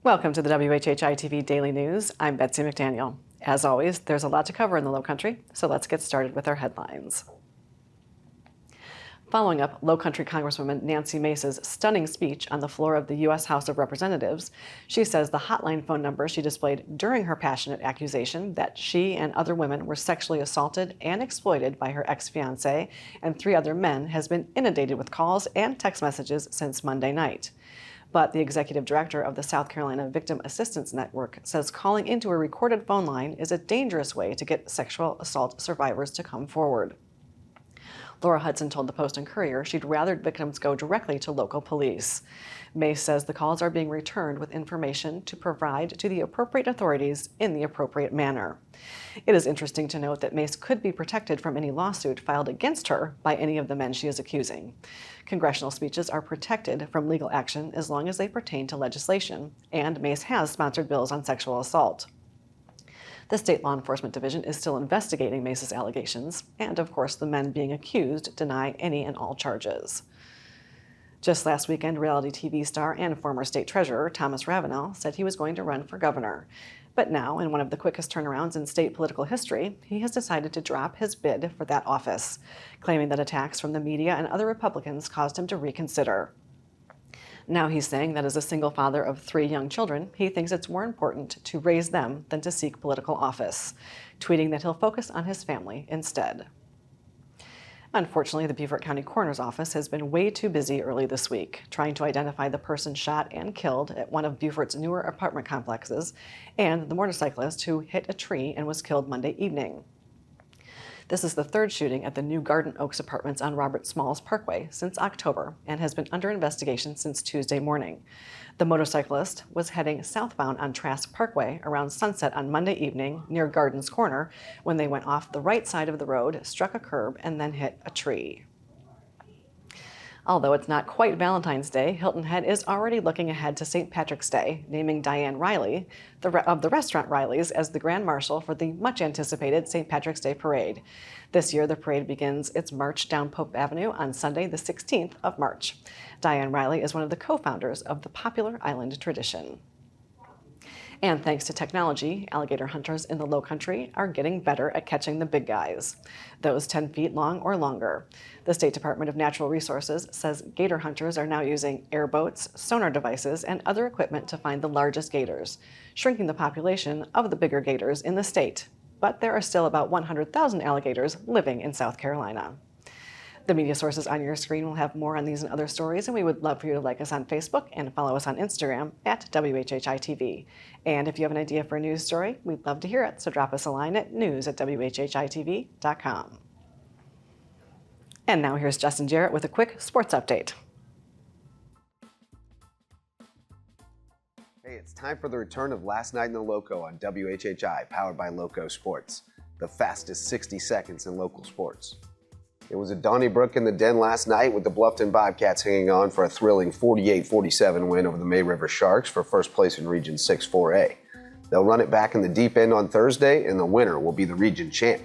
Welcome to the WHHI-TV Daily News. I'm Betsy McDaniel. As always, there's a lot to cover in the Lowcountry, so let's get started with our headlines. Following up Lowcountry Congresswoman Nancy Mace's stunning speech on the floor of the U.S. House of Representatives, she says the hotline phone number she displayed during her passionate accusation that she and other women were sexually assaulted and exploited by her ex-fiancé and 3 other men has been inundated with calls and text messages since Monday night. But the executive director of the South Carolina Victim Assistance Network says calling into a recorded phone line is a dangerous way to get sexual assault survivors to come forward. Laura Hudson told the Post and Courier she'd rather victims go directly to local police. Mace says the calls are being returned with information to provide to the appropriate authorities in the appropriate manner. It is interesting to note that Mace could be protected from any lawsuit filed against her by any of the men she is accusing. Congressional speeches are protected from legal action as long as they pertain to legislation, and Mace has sponsored bills on sexual assault. The State Law Enforcement Division is still investigating Mace's allegations, and of course the men being accused deny any and all charges. Just last weekend, reality TV star and former state treasurer Thomas Ravenel said he was going to run for governor. But now, in one of the quickest turnarounds in state political history, he has decided to drop his bid for that office, claiming that attacks from the media and other Republicans caused him to reconsider. Now he's saying that as a single father of 3 young children, he thinks it's more important to raise them than to seek political office, tweeting that he'll focus on his family instead. Unfortunately, the Beaufort County Coroner's Office has been way too busy early this week, trying to identify the person shot and killed at one of Beaufort's newer apartment complexes and the motorcyclist who hit a tree and was killed Monday evening. This is the 3rd shooting at the new Garden Oaks apartments on Robert Smalls Parkway since October and has been under investigation since Tuesday morning. The motorcyclist was heading southbound on Trask Parkway around sunset on Monday evening near Gardens Corner when they went off the right side of the road, struck a curb, and then hit a tree. Although it's not quite Valentine's Day, Hilton Head is already looking ahead to St. Patrick's Day, naming Diane Riley of the restaurant Riley's as the Grand Marshal for the much-anticipated St. Patrick's Day Parade. This year, the parade begins its march down Pope Avenue on Sunday, the 16th of March. Diane Riley is one of the co-founders of the popular island tradition. And thanks to technology, alligator hunters in the Lowcountry are getting better at catching the big guys, those 10 feet long or longer. The State Department of Natural Resources says gator hunters are now using airboats, sonar devices, and other equipment to find the largest gators, shrinking the population of the bigger gators in the state. But there are still about 100,000 alligators living in South Carolina. The media sources on your screen will have more on these and other stories, and we would love for you to like us on Facebook and follow us on Instagram at WHHI-TV. And if you have an idea for a news story, we'd love to hear it, so drop us a line at news@WHHITV.com. And now here's Justin Jarrett with a quick sports update. Hey, it's time for the return of Last Night in the Lowco on WHHI, powered by LowcoSports, the fastest 60 seconds in local sports. It was at Donnybrook in the Den last night with the Bluffton Bobcats hanging on for a thrilling 48-47 win over the May River Sharks for first place in Region 6-4A. They'll run it back in the deep end on Thursday, and the winner will be the region champ.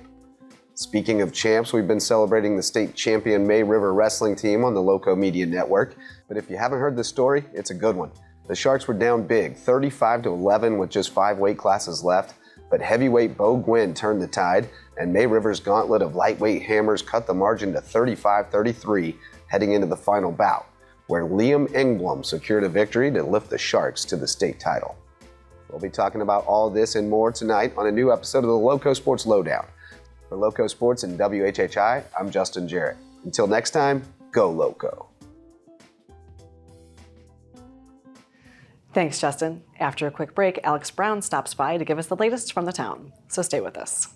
Speaking of champs, we've been celebrating the state champion May River wrestling team on the Lowco Media Network. But if you haven't heard the story, it's a good one. The Sharks were down big, 35-11 with just 5 weight classes left. But heavyweight Bo Gwynn turned the tide, and May River's gauntlet of lightweight hammers cut the margin to 35-33 heading into the final bout, where Liam Engblom secured a victory to lift the Sharks to the state title. We'll be talking about all this and more tonight on a new episode of the LowcoSports Lowdown. For LowcoSports and WHHI, I'm Justin Jarrett. Until next time, go Lowco. Thanks, Justin. After a quick break, Alex Brown stops by to give us the latest from the town. So stay with us.